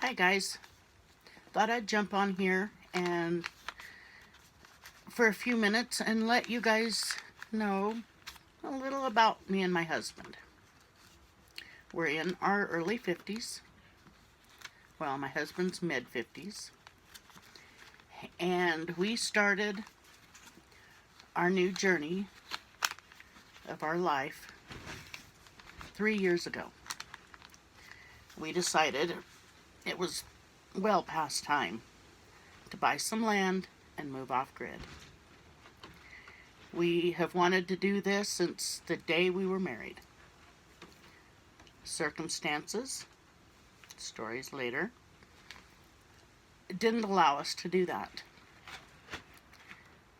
Hi guys, thought I'd jump on here and for a few minutes and let you guys know a little about me and my husband. We're in our early 50s. Well, my husband's mid 50s. And we started our new journey of our life 3 years ago. We decided it was well past time to buy some land and move off grid. We have wanted to do this since the day we were married. Circumstances, stories later, didn't allow us to do that.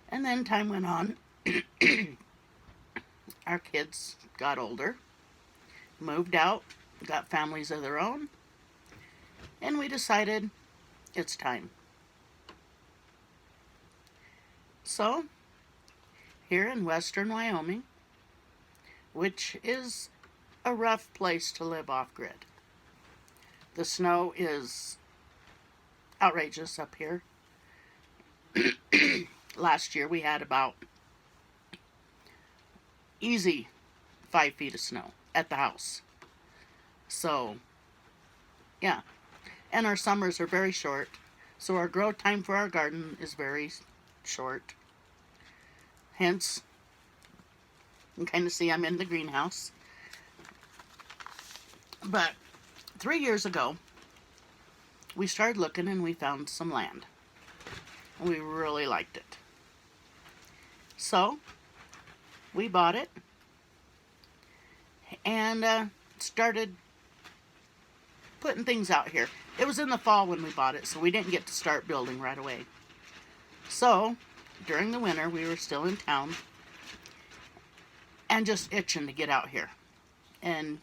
And then time went on. Our kids got older, moved out, got families of their own, and we decided it's time. So, here in western Wyoming, which is a rough place to live off-grid. The snow is outrageous up here. Last year we had about easy 5 feet of snow at the house. So, yeah. And our summers are very short, so our grow time for our garden is very short. Hence, you can kind of see I'm in the greenhouse. But 3 years ago, we started looking and we found some land. We really liked it. So, we bought it and started putting things out here. It was in the fall when we bought it, so we didn't get to start building right away. So, during the winter, we were still in town and just itching to get out here and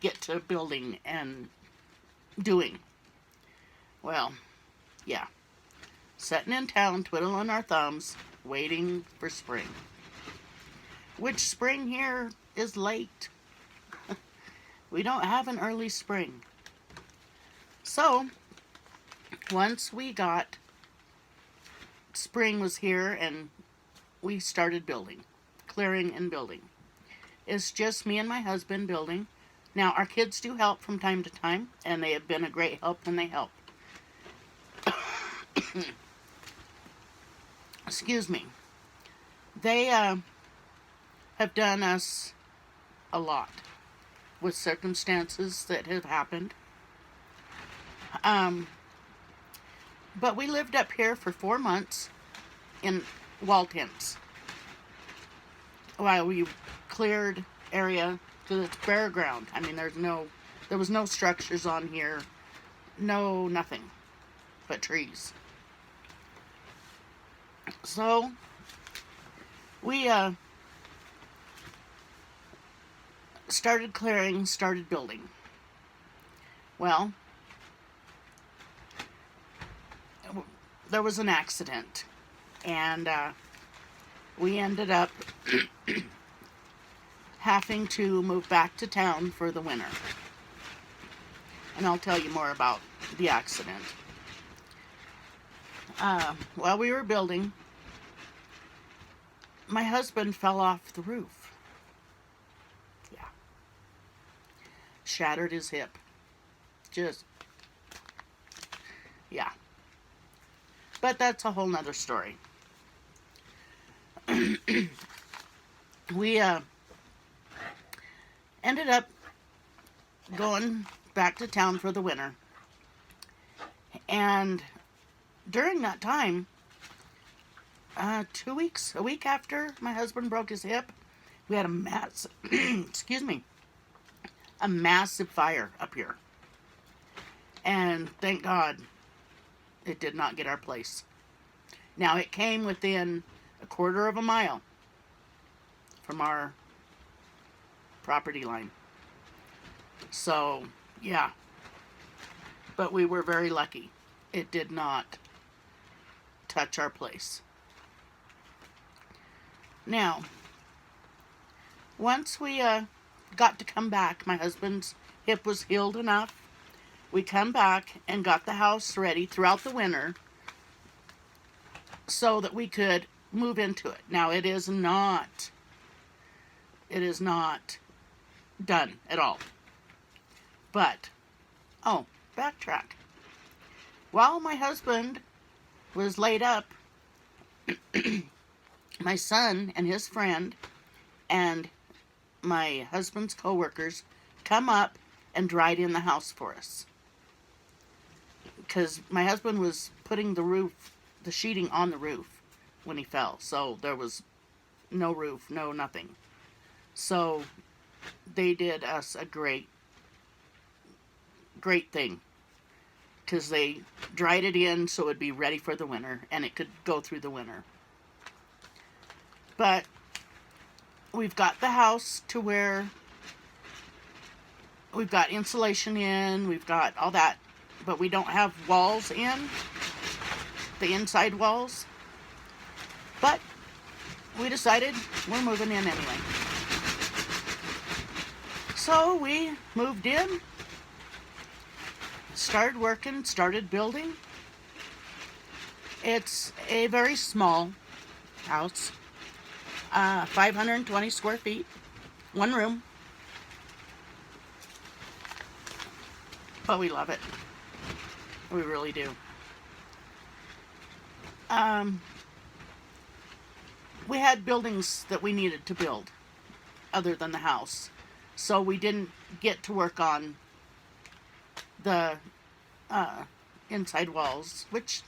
get to building and doing. Well, yeah. Sitting in town, twiddling our thumbs, waiting for spring. Which spring here is late. We don't have an early spring. So, once we got spring was here and we started building, clearing and building. It's just me and my husband building. Now, our kids do help from time to time, and they have been a great help when they help. Excuse me. They have done us a lot with circumstances that have happened. But we lived up here for 4 months in wall tents while we cleared area because it's bare ground. I mean, there was no structures on here, nothing but trees. So we started clearing, started building. Well, there was an accident, and we ended up having to move back to town for the winter. And I'll tell you more about the accident. While we were building, my husband fell off the roof. Yeah. Shattered his hip. Yeah. But that's a whole nother story. We ended up going back to town for the winter. And during that time, a week after my husband broke his hip, we had a massive fire up here. And thank God it did not get our place. Now, it came within a quarter of a mile from our property line. So, yeah. But we were very lucky. It did not touch our place. Now, once we got to come back, my husband's hip was healed enough. we come back and got the house ready throughout the winter so that we could move into it. Now it is not done at all. But, oh, backtrack. While my husband was laid up, my son and his friend and my husband's co-workers come up and dried in the house for us. Because my husband was putting the sheeting on the roof when he fell. So there was no roof, no nothing. So they did us a great thing. Because they dried it in so it would be ready for the winter and it could go through the winter. But we've got the house to where we've got insulation in, we've got all that, but we don't have walls in, the inside walls. But we decided we're moving in anyway. So we moved in, started working, started building. It's a very small house, 520 square feet, one room. But we love it. We really do. We had buildings that we needed to build other than the house. So we didn't get to work on the inside walls, which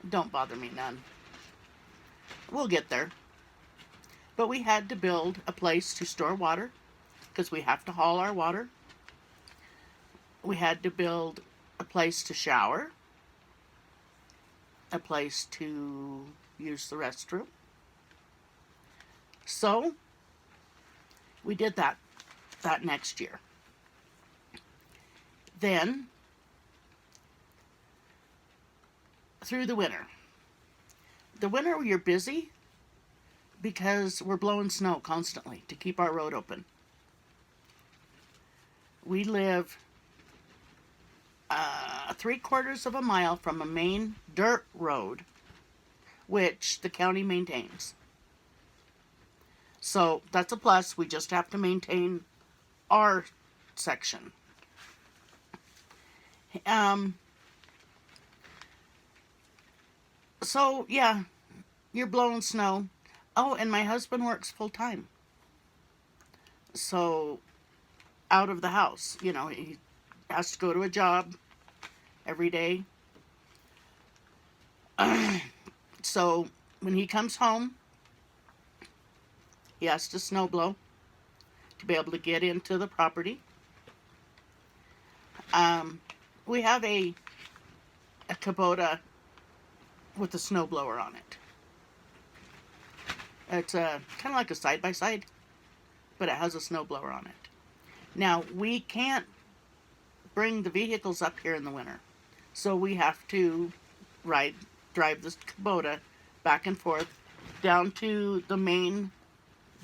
don't bother me none. We'll get there. But we had to build a place to store water because we have to haul our water. We had to build a place to shower, a place to use the restroom. So we did that next year. Then, through the winter. The winter you're busy because we're blowing snow constantly to keep our road open. We live 3/4 of a mile from a main dirt road, which the county maintains. So that's a plus. We just have to maintain our section. So yeah, you're blowing snow. Oh, and my husband works full time. So out of the house, he has to go to a job every day. So when he comes home, he has to snow blow to be able to get into the property. We have a Kubota with a snowblower on it. It's kind of like a side-by-side, but it has a snowblower on it. Now, we can't bring the vehicles up here in the winter, so we have to drive this Kubota back and forth down to the main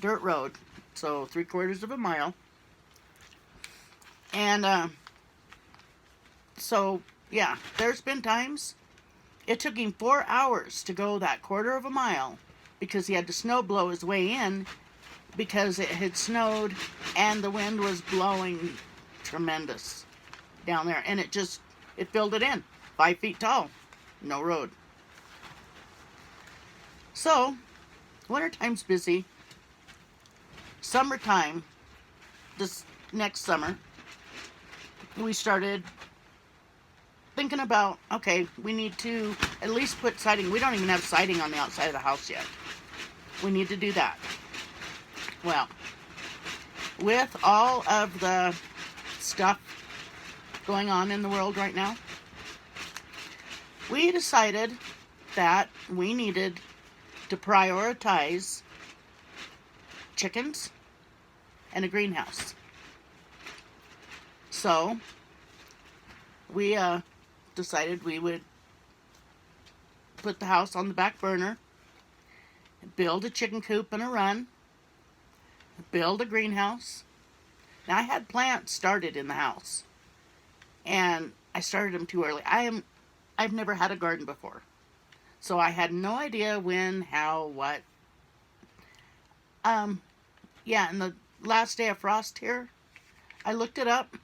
dirt road, so 3/4 of a mile. And so yeah, there's been times it took him 4 hours to go that 1/4 of a mile because he had to snow blow his way in because it had snowed and the wind was blowing tremendous down there, and it filled it in 5 feet tall, no road. So wintertime's busy. Summertime, this next summer, we started thinking about, okay, we need to at least put siding. We don't even have siding on the outside of the house yet. We need to do that. Well, with all of the stuff going on in the world right now, we decided that we needed to prioritize chickens and a greenhouse. So we decided we would put the house on the back burner, build a chicken coop and a run, build a greenhouse. Now, I had plants started in the house, and I started them too early. I've never had a garden before, so I had no idea when, how, what. Um, yeah, and the last day of frost here, I looked it up.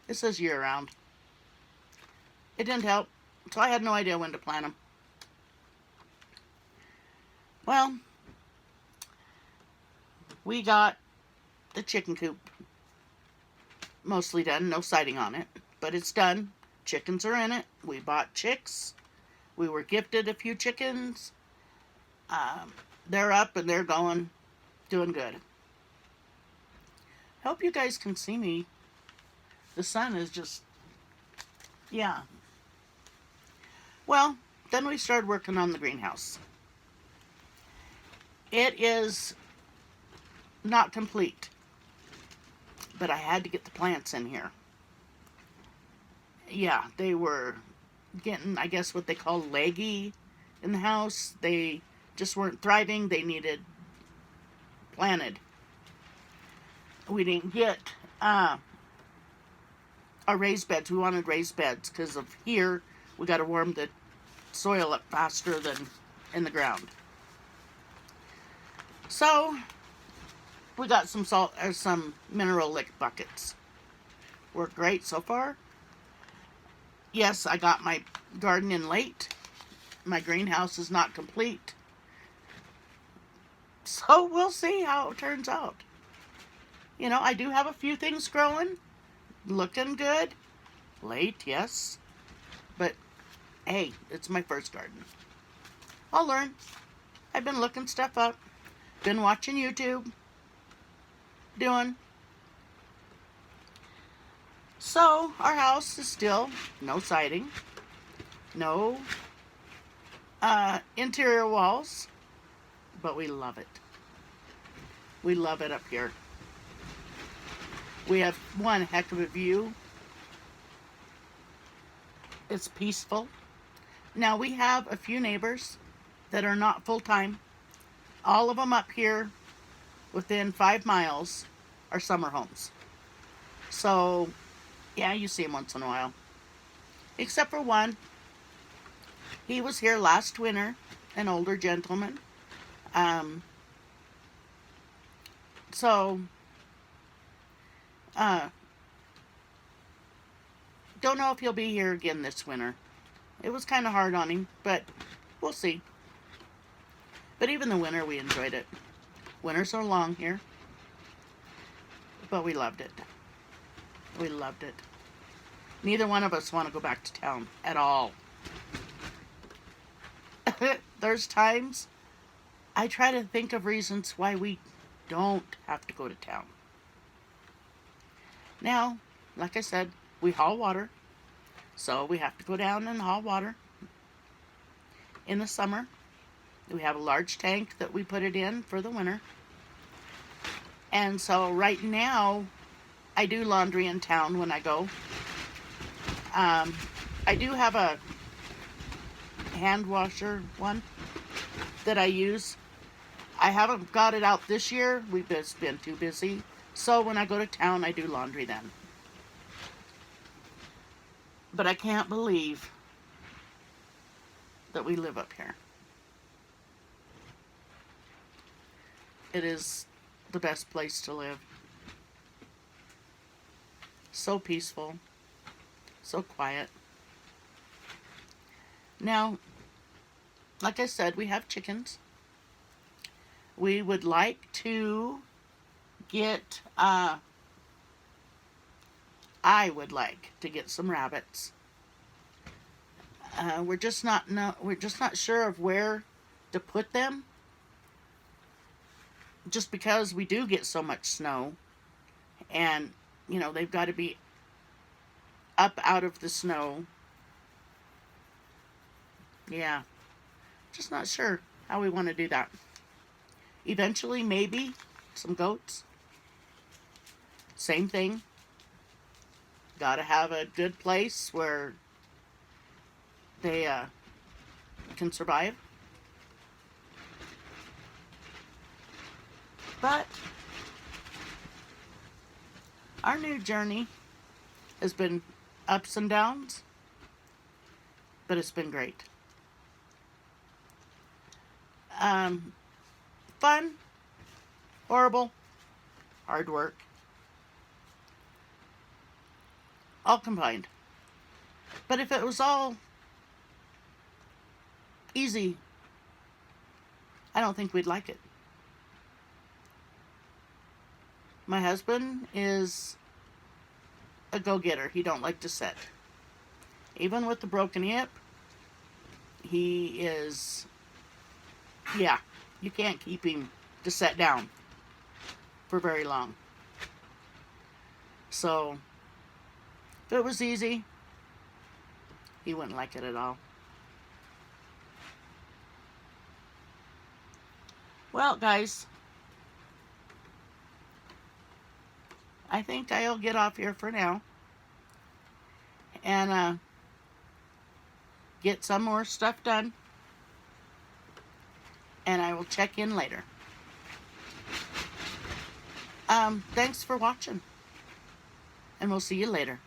It says year round. It didn't help, so I had no idea when to plant them. Well, we got the chicken coop mostly done, no siding on it, but it's done. Chickens are in it. We bought chicks. We were gifted a few chickens. They're up and they're going, doing good. Hope you guys can see me. The sun is just, yeah. Well, then we started working on the greenhouse. It is not complete, but I had to get the plants in here. Yeah, they were getting, I guess, what they call leggy in the house. They just weren't thriving. They needed planted. We didn't get our raised beds. We wanted raised beds because of here we got to warm the soil up faster than in the ground. So we got some salt or some mineral lick buckets. Worked great so far. Yes, I got my garden in late. My greenhouse is not complete. So we'll see how it turns out. You know, I do have a few things growing. Looking good. Late, yes. But, hey, it's my first garden. I'll learn. I've been looking stuff up. Been watching YouTube. Doing. So, our house is still no siding. No interior walls. But we love it. We love it up here. We have one heck of a view. It's peaceful. Now we have a few neighbors that are not full-time. All of them up here within 5 miles are summer homes. So, yeah, you see them once in a while. Except for one. He was here last winter, an older gentleman. Don't know if he'll be here again this winter. It was kind of hard on him, but we'll see. But even the winter, we enjoyed it. Winters are long here, but we loved it. We loved it. Neither one of us want to go back to town at all. There's times I try to think of reasons why we don't have to go to town. Now, like I said, we haul water, so we have to go down and haul water. In the summer, we have a large tank that we put it in for the winter. And so right now, I do laundry in town when I go. I do have a hand washer one that I use. I haven't got it out this year. We've just been too busy. So when I go to town, I do laundry then. But I can't believe that we live up here. It is the best place to live. So peaceful. So quiet. Now, like I said, we have chickens. We would like to get, I would like to get some rabbits. We're just not sure of where to put them. Just because we do get so much snow, and you know they've got to be up out of the snow. Yeah, just not sure how we want to do that. Eventually, maybe some goats. Same thing. Got to have a good place where they can survive. But our new journey has been ups and downs, but it's been great. Fun, horrible, hard work, all combined. But if it was all easy, I don't think we'd like it. My husband is a go-getter. He don't like to sit. Even with the broken hip, he is, yeah, you can't keep him to sit down for very long. So, if it was easy, he wouldn't like it at all. Well, guys, I think I'll get off here for now and get some more stuff done, and I will check in later. Thanks for watching, and we'll see you later.